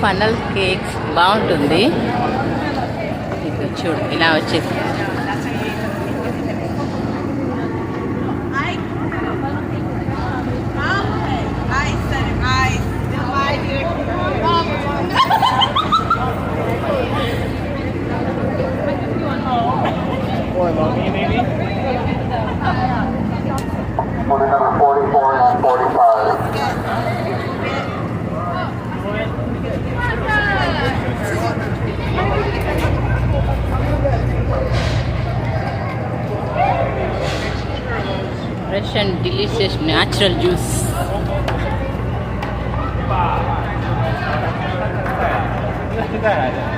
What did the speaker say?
Funnel cakes బాగుంటుంది. ఇది చూడు ఇలా వచ్చేసి Order number 44 and 45. fresh and delicious natural juice. Kita ada.